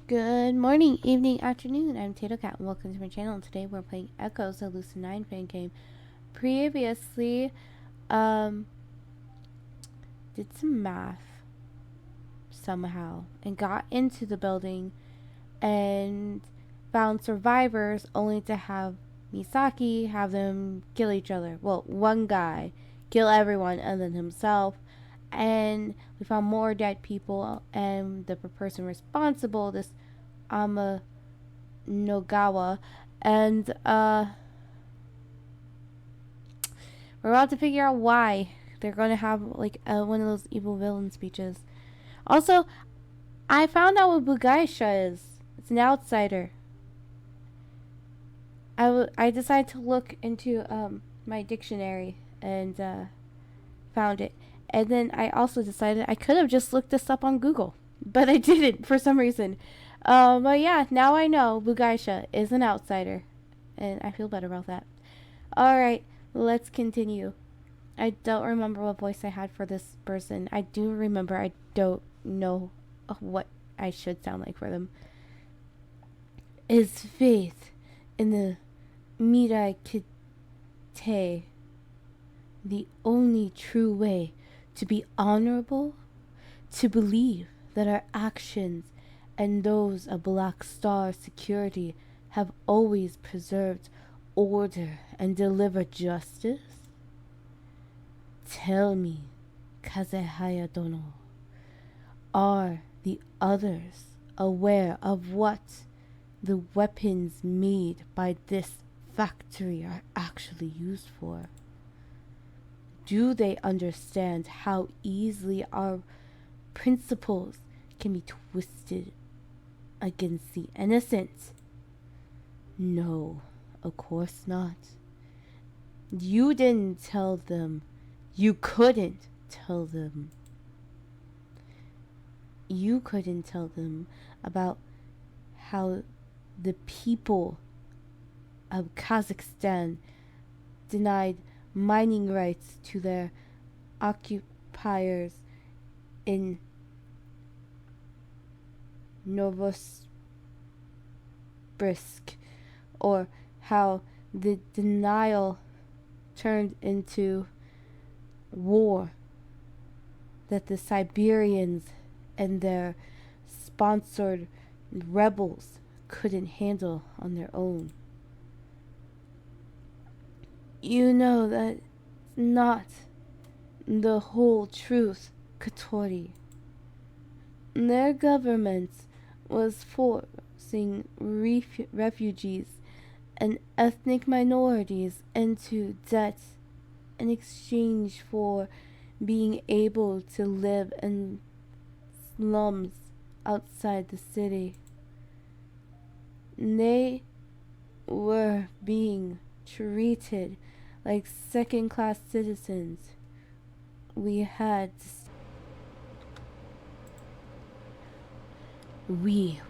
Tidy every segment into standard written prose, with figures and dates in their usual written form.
Good morning, evening, afternoon. I'm tatocat and welcome to my channel. And today we're playing Echoes, the Lucid9 Fangame. Previously, did some math somehow and got into the building and found survivors only to have Misaki have them kill each other. Well, one guy kill everyone and then himself. And we found more dead people, and the person responsible, this Ama Nogawa, and we're about to figure out why they're gonna have like one of those evil villain speeches. Also, I found out what Bugaisha is. It's an outsider. I decided to look into my dictionary and found it. And then I also decided I could have just looked this up on Google, but I didn't for some reason. But yeah, now I know Bugaisha is an outsider, and I feel better about that. Alright, let's continue. I don't remember what voice I had for this person. I do remember, I don't know what I should sound like for them. Is faith in the miraculously the only true way to be honorable? To believe that our actions and those of Black Star Security have always preserved order and delivered justice? Tell me, Kazehaya Dono, are the others aware of what the weapons made by this factory are actually used for? Do they understand how easily our principles can be twisted against the innocent? No, of course not. You didn't tell them. You couldn't tell them. You couldn't tell them about how the people of Kazakhstan denied mining rights to their occupiers in Novosibirsk, or how the denial turned into war that the Siberians and their sponsored rebels couldn't handle on their own. You know that's not the whole truth, Katori. Their government was forcing refugees and ethnic minorities into debt in exchange for being able to live in slums outside the city. They were being treated like second-class citizens. We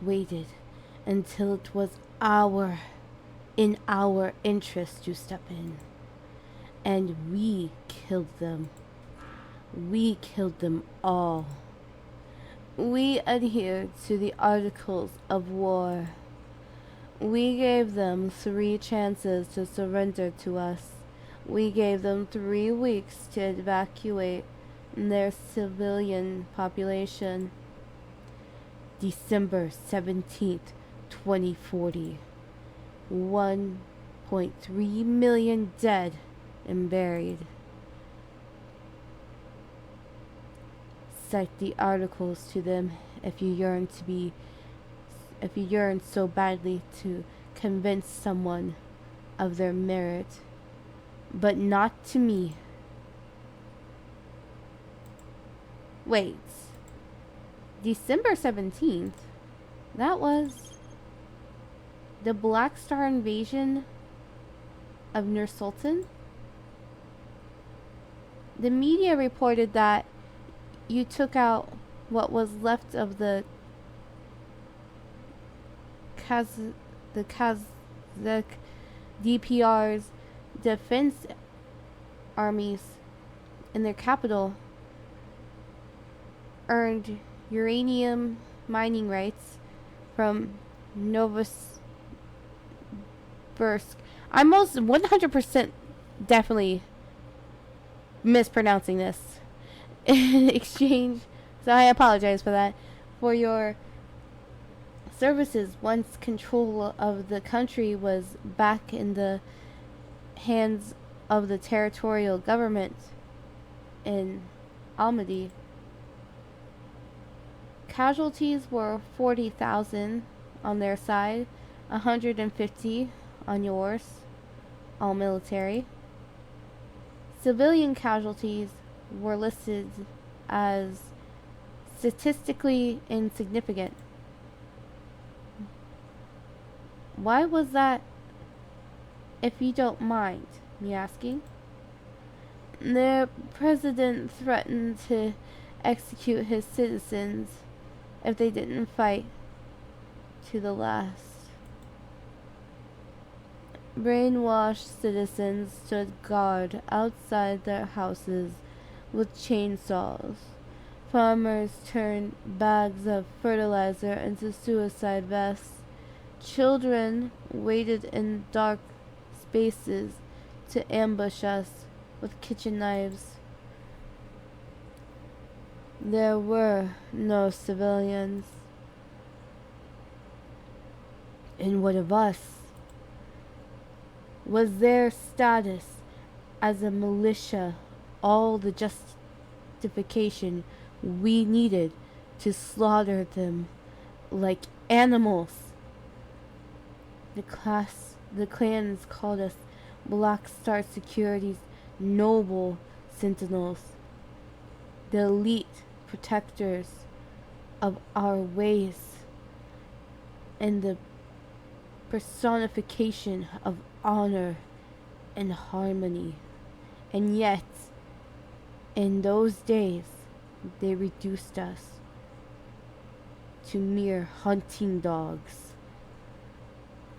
waited until it was in our interest to step in, and we killed them. We killed them all. We adhered to the Articles of War. We gave them 3 chances to surrender to us. We gave them 3 weeks to evacuate their civilian population. December 17th, 2040. 1.3 million dead and buried. Cite the articles to them if you yearn so badly to convince someone of their merit, but not to me. Wait, December 17th? That was the Black Star invasion of Nur Sultan? The media reported that you took out what was left of the Kazakh DPR's defense armies in their capital, earned uranium mining rights from Novosibirsk. I'm most 100% definitely mispronouncing this. In exchange, so I apologize for that, for your services once control of the country was back in the hands of the territorial government in Almaty. Casualties were 40,000 on their side, 150 on yours, all military. Civilian casualties were listed as statistically insignificant. Why was that, if you don't mind me asking? The president threatened to execute his citizens if they didn't fight to the last. Brainwashed citizens stood guard outside their houses with chainsaws. Farmers turned bags of fertilizer into suicide vests. Children waited in dark spaces to ambush us with kitchen knives. There were no civilians. And what of us? Was their status as a militia all the justification we needed to slaughter them like animals? The clans called us Black Star Security's noble sentinels, the elite protectors of our ways, and the personification of honor and harmony. And yet, in those days, they reduced us to mere hunting dogs.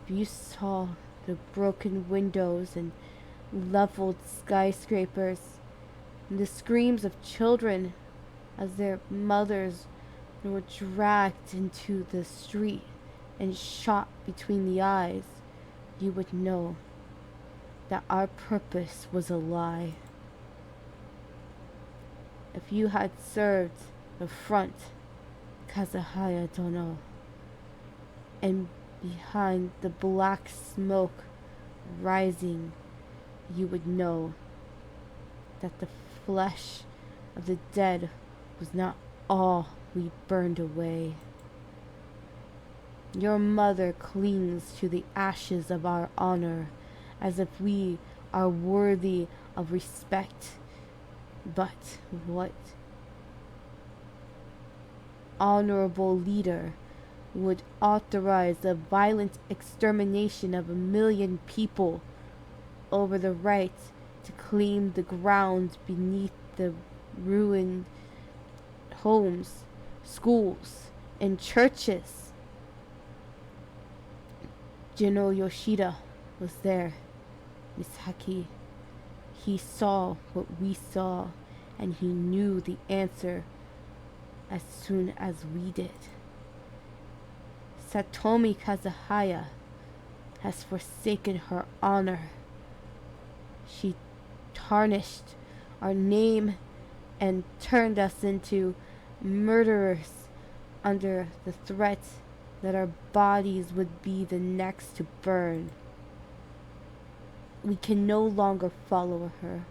You saw the broken windows and leveled skyscrapers, and the screams of children as their mothers were dragged into the street and shot between the eyes, you would know that our purpose was a lie. If you had served the front, Kazahaya Dono, and behind the black smoke rising, you would know that the flesh of the dead was not all we burned away. Your mother clings to the ashes of our honor as if we are worthy of respect. But what honorable leader would authorize the violent extermination of 1 million people over the right to claim the ground beneath the ruined homes, schools, and churches? General Yoshida was there, Misaki. He saw what we saw, and he knew the answer as soon as we did. Satomi Kazahaya has forsaken her honor. She tarnished our name and turned us into murderers under the threat that our bodies would be the next to burn. We can no longer follow her.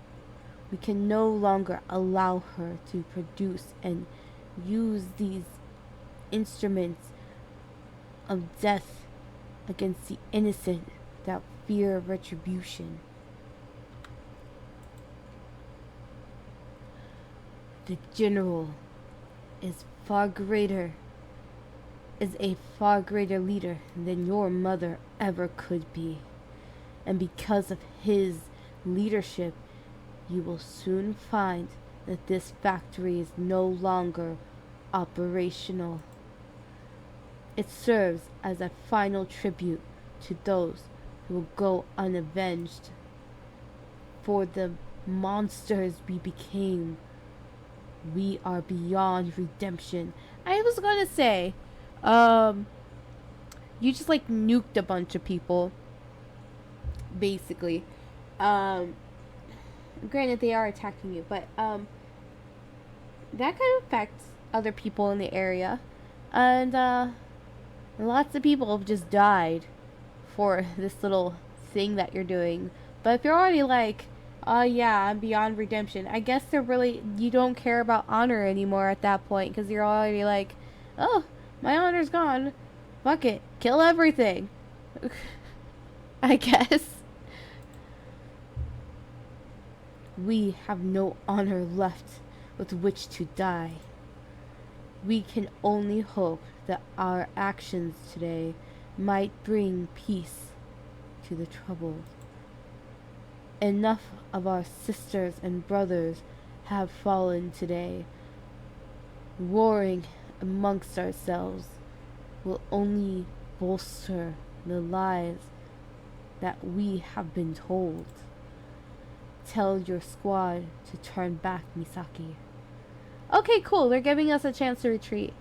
We can no longer allow her to produce and use these instruments of death against the innocent without fear of retribution. The general is a far greater leader than your mother ever could be. And because of his leadership, you will soon find that this factory is no longer operational. It serves as a final tribute to those who will go unavenged for the monsters we became. We are beyond redemption. I was gonna say, You just like nuked a bunch of people, basically. Granted, they are attacking you, but that could affect other people in the area, and lots of people have just died for this little thing that you're doing. But if you're already like, oh yeah, I'm beyond redemption, I guess you don't care about honor anymore at that point, because you're already like, oh, my honor's gone, fuck it, kill everything. I guess. We have no honor left with which to die. We can only hope that our actions today might bring peace to the troubled. Enough of our sisters and brothers have fallen today. Warring amongst ourselves will only bolster the lies that we have been told. Tell your squad to turn back, Misaki. Okay, cool. They're giving us a chance to retreat.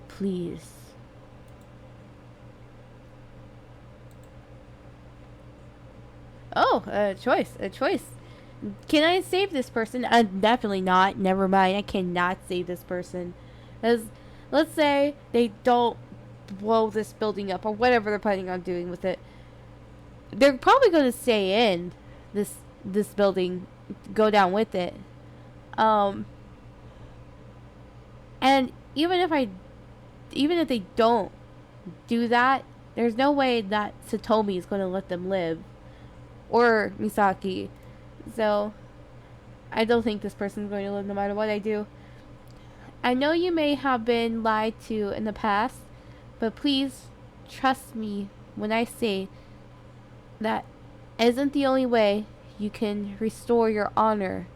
Please. Oh, a choice. Can I save this person? Definitely not. Never mind. I cannot save this person. Let's say they don't blow this building up or whatever they're planning on doing with it. They're probably going to stay in this building, go down with it. And even if they don't do that, there's no way that Satomi is going to let them live, or Misaki. So I don't think this person's going to live no matter what I do. I know you may have been lied to in the past, but please trust me when I say that isn't the only way you can restore your honor.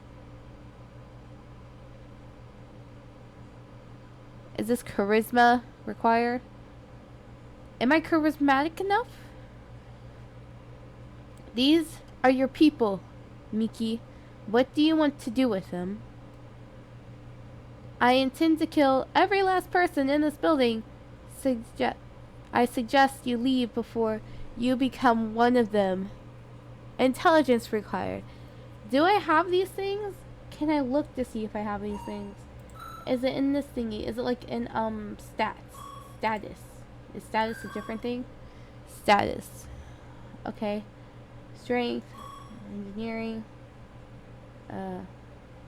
Is this charisma required? Am I charismatic enough? These are your people, Miki. What do you want to do with them? I intend to kill every last person in this building. I suggest you leave before you become one of them. Intelligence required. Do I have these things? Can I look to see if I have these things? Is it in this thingy? Is it like in status? Is status a different thing? Status. Okay. Strength, engineering,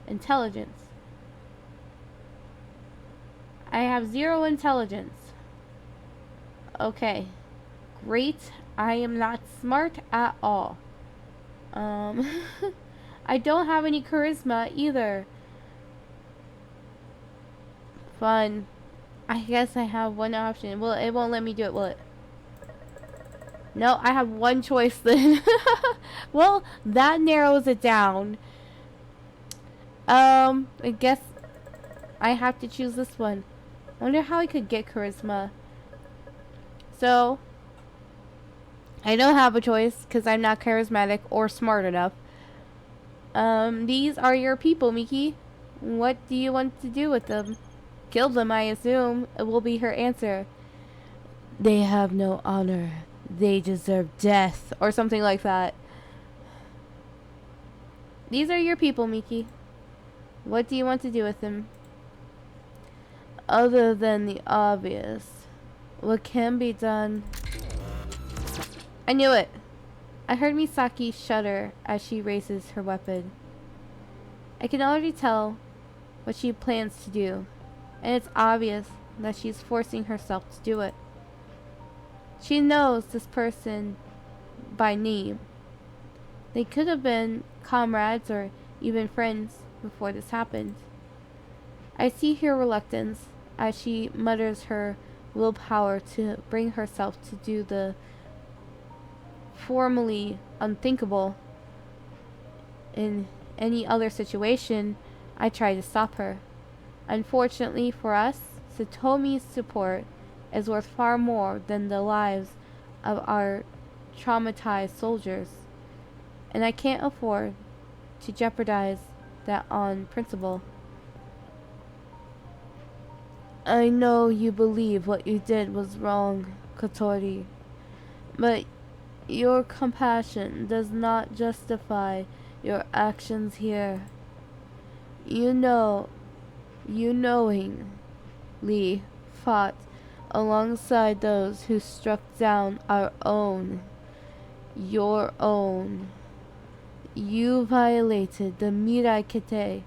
intelligence. I have 0 intelligence. Okay. Great. I am not smart at all. I don't have any charisma either. Fun. I guess I have one option. Well, it won't let me do it, will it? No, I have one choice then. Well, that narrows it down. I guess I have to choose this one. I wonder how I could get charisma. So, I don't have a choice because I'm not charismatic or smart enough. These are your people, Miki. What do you want to do with them? Kill them, I assume. It will be her answer. They have no honor. They deserve death. Or something like that. These are your people, Miki. What do you want to do with them? Other than the obvious. What can be done? I knew it. I heard Misaki shudder as she raises her weapon. I can already tell what she plans to do, and it's obvious that she's forcing herself to do it. She knows this person by name. They could have been comrades or even friends before this happened. I see her reluctance as she mutters her willpower to bring herself to do the formally unthinkable. In any other situation, I try to stop her. Unfortunately for us, Satomi's support is worth far more than the lives of our traumatized soldiers, and I can't afford to jeopardize that on principle. I know you believe what you did was wrong, Kotori, but your compassion does not justify your actions here. You know, you knowingly fought alongside those who struck down our own, your own. You violated the Mirai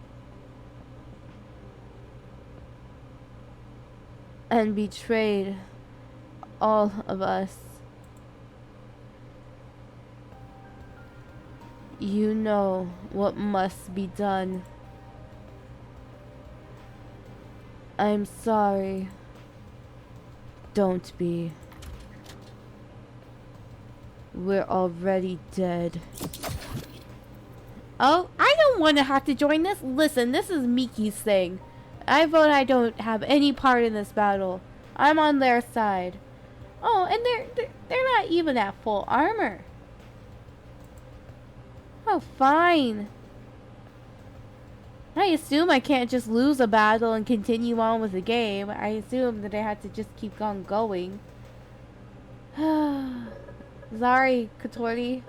and betrayed all of us. You know what must be done. I'm sorry. Don't be. We're already dead. Oh, I don't want to have to join this. Listen, this is Miki's thing. I vote I don't have any part in this battle. I'm on their side. Oh, and they're not even at full armor. Oh, fine. I assume I can't just lose a battle and continue on with the game. I assume that I had to just keep on going. Sorry, Kotori.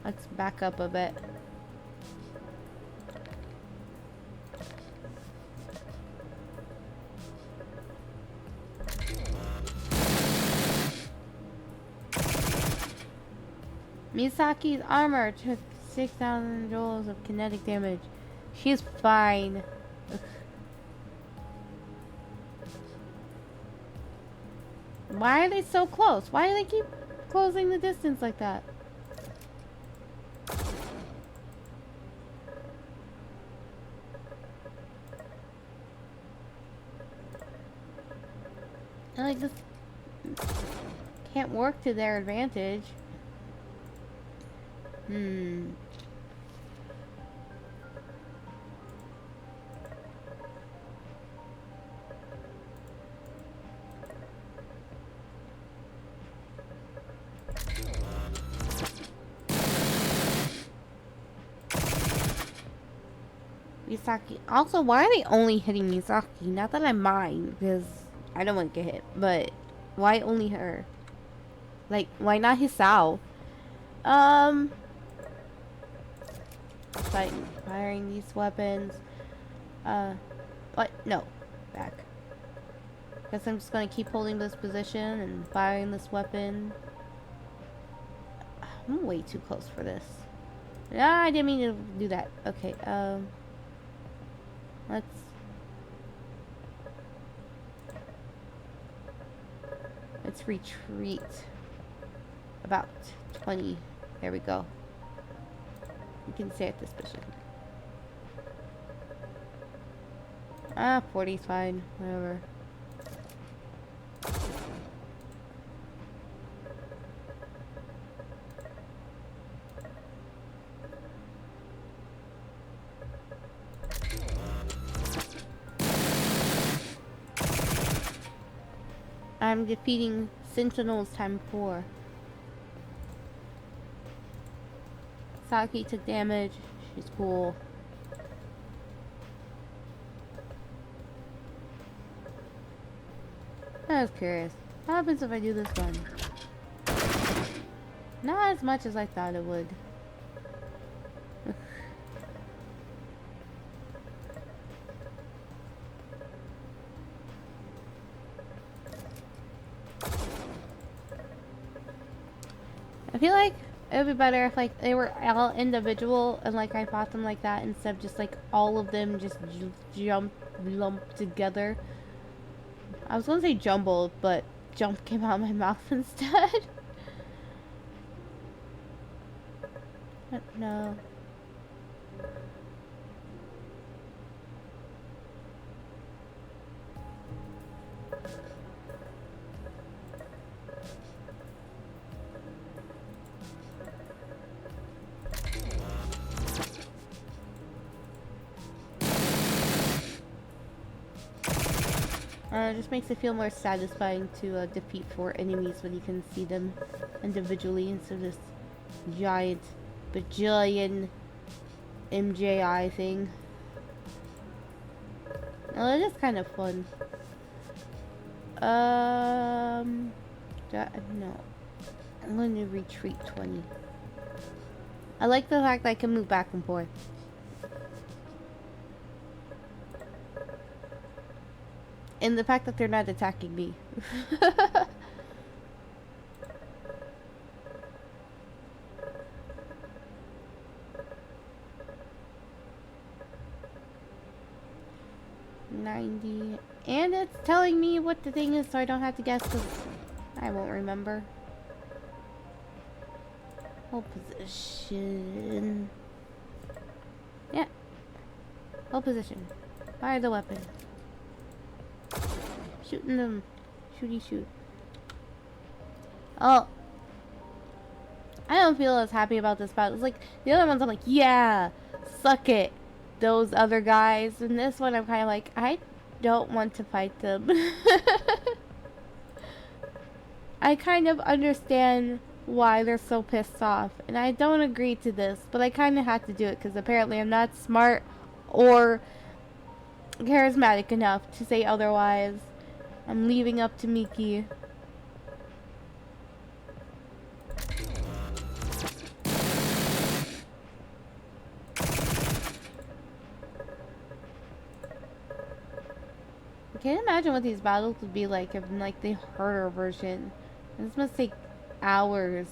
Let's back up a bit. Misaki's armor took 6,000 joules of kinetic damage. She's fine. Ugh. Why are they so close? Why do they keep closing the distance like that? I like this can't work to their advantage. Misaki. Also, why are they only hitting Misaki? Not that I mind, because I don't want to get hit, but why only her? Like, why not Hisao? Firing these weapons. What? No. Back. Guess I'm just gonna keep holding this position and firing this weapon. I'm way too close for this. Ah, I didn't mean to do that. Okay, let's retreat about 20. There we go. You can stay at this position. 40's fine. Whatever. I'm defeating Sentinels times 4. Saki took damage. She's cool. I was curious. What happens if I do this one? Not as much as I thought it would. I feel like it would be better if like they were all individual and like I fought them like that instead of just like all of them just lumped together. I was gonna say jumbled, but jump came out of my mouth instead. But no. It just makes it feel more satisfying to defeat 4 enemies when you can see them individually instead of this giant bajillion MJI thing. Well, it is kind of fun. No. I'm going to retreat 20. I like the fact that I can move back and forth. And the fact that they're not attacking me. $90. And it's telling me what the thing is so I don't have to guess because I won't remember. Hold position. Yeah. Hold position. Fire the weapon. Shooting them. Shooty shoot. Oh. I don't feel as happy about this battle. It's like the other ones I'm like, yeah, suck it. Those other guys. And this one I'm kind of like, I don't want to fight them. I kind of understand why they're so pissed off. And I don't agree to this, but I kind of have to do it because apparently I'm not smart or charismatic enough to say otherwise. I'm leaving up to Miki. I can't imagine what these battles would be like if in like the harder version. This must take hours.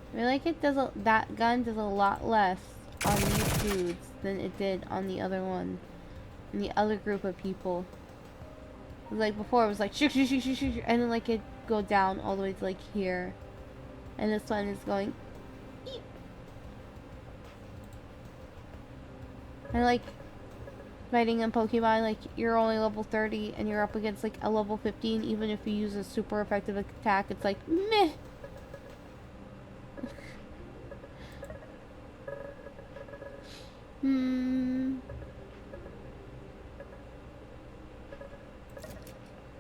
I feel like it does that gun does a lot less on these dudes than it did on the other one, and the other group of people. Like before, it was like shoot, shoot, shoot, shoot, shoot, and then like it go down all the way to like here, and this one is going. Eep. And like fighting in Pokemon, like you're only level 30 and you're up against like a level 15. Even if you use a super effective attack, it's like meh.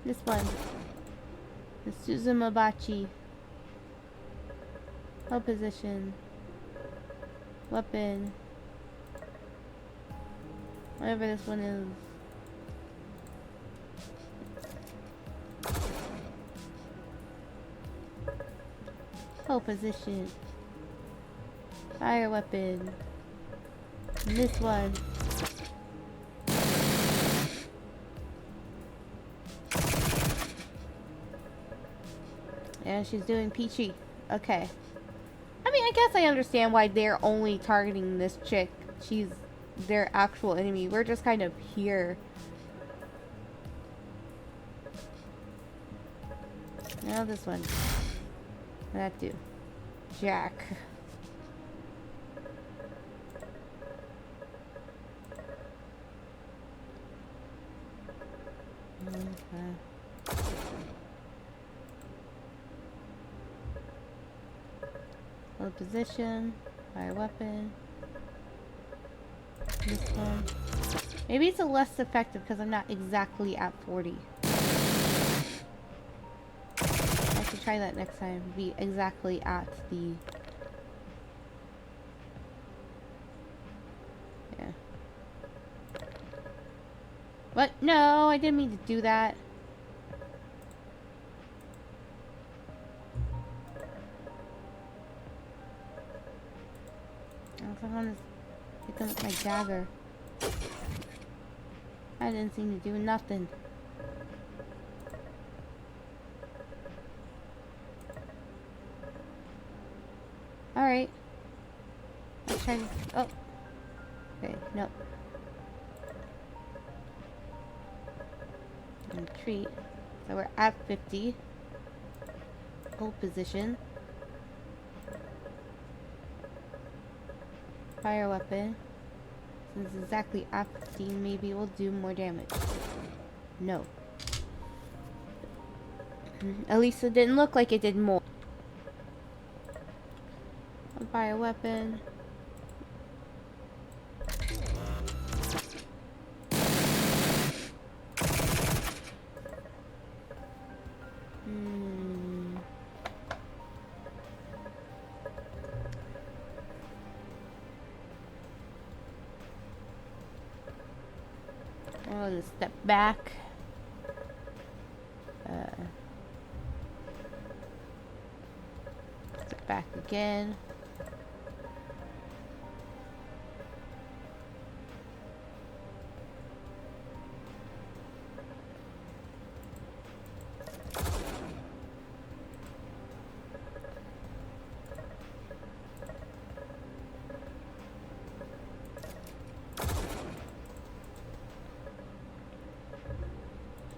This one. The Suzumabachi. Hold position. Weapon. Whatever this one is. Hold position. Fire weapon. And this one. Yeah, she's doing peachy. Okay. I mean, I guess I understand why they're only targeting this chick. She's their actual enemy. We're just kind of here. Now this one. That do. Jack. Okay. Hold position. Fire weapon. This one. Maybe it's a less effective because I'm not exactly at 40. I should try that next time. Be exactly at the... Yeah. What? No, I didn't mean to do that. I want to hit them with my dagger. I didn't seem to do nothing. Alright. Let's try to... Oh. Okay, nope. Retreat. So we're at 50. Hold position. Fire weapon. Since it's exactly at 15, maybe it will do more damage. No. At least it didn't look like it did more. Fire weapon. I'll just step back. Step back again.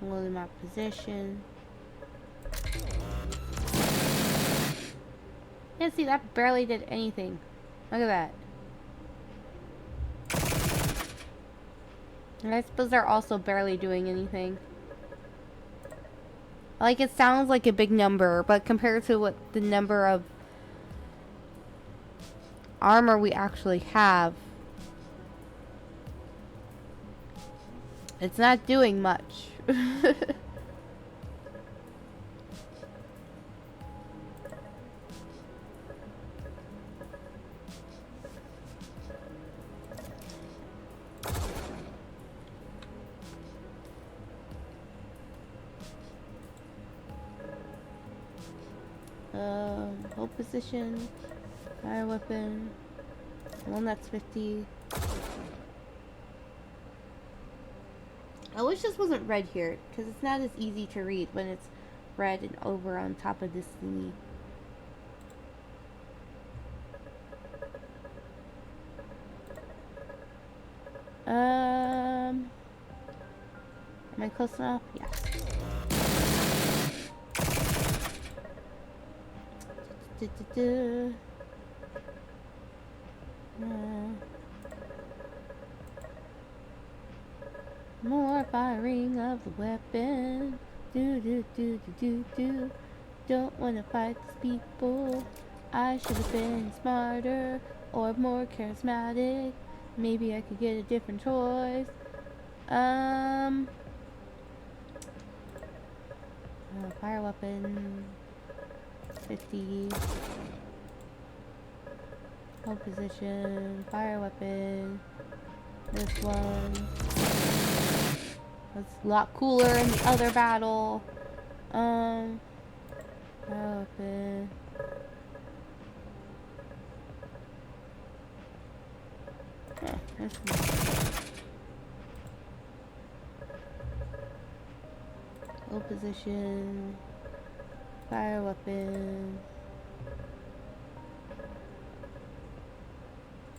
Holding my position. Yeah, see, that barely did anything. Look at that. And I suppose they're also barely doing anything. Like, it sounds like a big number, but compared to what the number of armor we actually have, it's not doing much. Hold position, fire weapon, one that's 50. I wish this wasn't red here, because it's not as easy to read when it's red and over on top of this thingy. Am I close enough? Yes. More firing of the weapon. Do. Don't wanna fight these people. I should have been smarter or more charismatic. Maybe I could get a different choice. Fire weapon. 50. Hold position. Fire weapon. This one. That's a lot cooler in the other battle. Fire weapon. This one. Hold position. Fire weapon.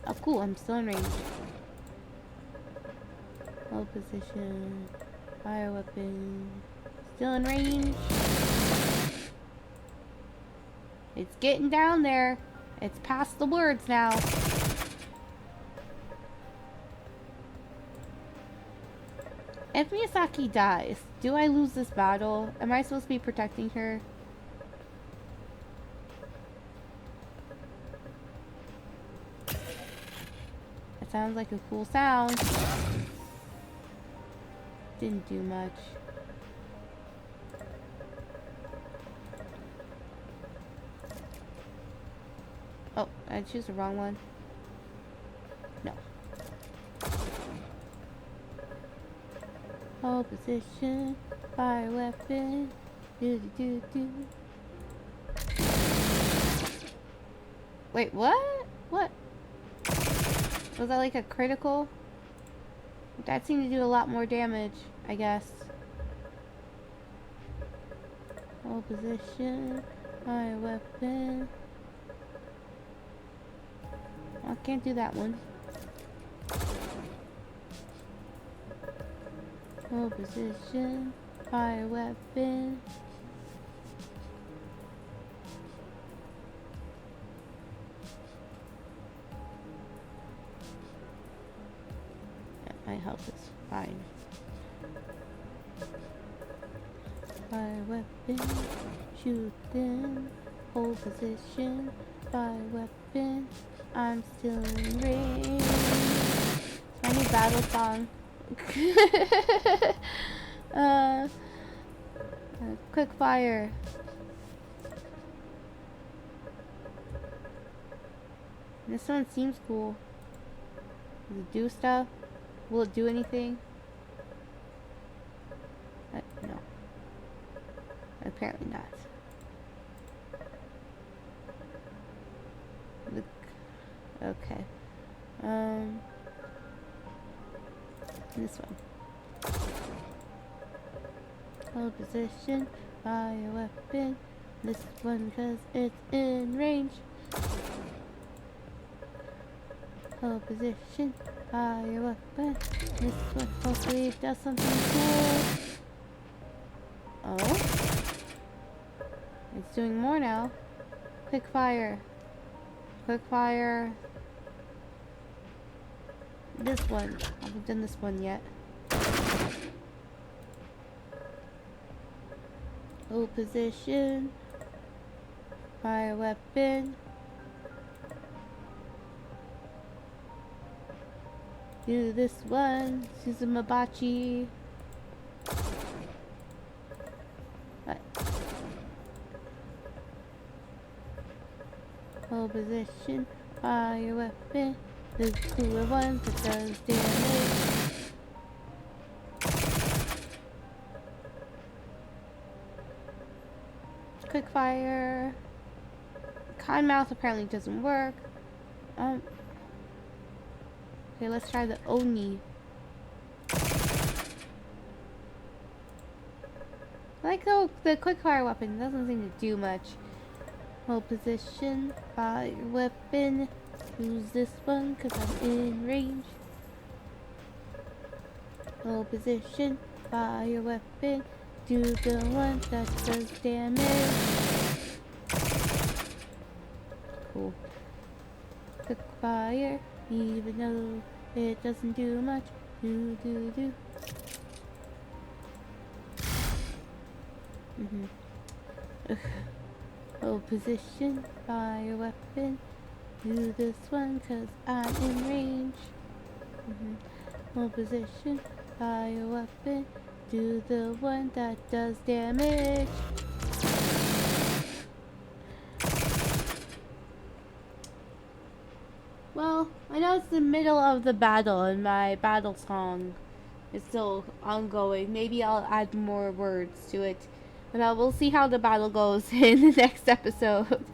Oh, cool, I'm still in range. Hold position. Fire weapon. Still in range. It's getting down there. It's past the words now. If Miyazaki dies, do I lose this battle? Am I supposed to be protecting her? That sounds like a cool sound. Didn't do much. Oh, I choose the wrong one. No. Hold position. Fire weapon. Do. Wait, what? What? Was that like a critical? That seemed to do a lot more damage, I guess. Hold position. Fire weapon. I can't do that one. Hold position. Fire weapon. can't help this. Fine. Fire weapon, shoot them, hold position, fire weapon, I'm still in range. It's my new battle song. Quick fire. This one seems cool. Does it do stuff? Will it do anything? No. Apparently not. Look. Okay. This one. Hold position. Fire weapon. This one because it's in range. Hold position. Fire weapon. This one hopefully it does something cool. Oh? It's doing more now. Quick fire. Quick fire. This one. I haven't done this one yet. Hold position. Fire weapon. Do this one. Suzumabachi. Hold position. Fire weapon. The cooler one that does damage. Quick fire. Kind mouth apparently doesn't work. Okay, let's try the Oni. I like the quick fire weapon. It doesn't seem to do much. Hold position. Fire weapon. Use this one because I'm in range. Hold position. Fire weapon. Do the one that does damage. Cool. Quick fire. Even though it doesn't do much. Do. Hold position. Fire weapon. Do this one cause I'm in range. Hold position. Fire weapon. Do the one that does damage. Well, I know it's the middle of the battle and my battle song is still ongoing. Maybe I'll add more words to it. But we'll see how the battle goes in the next episode.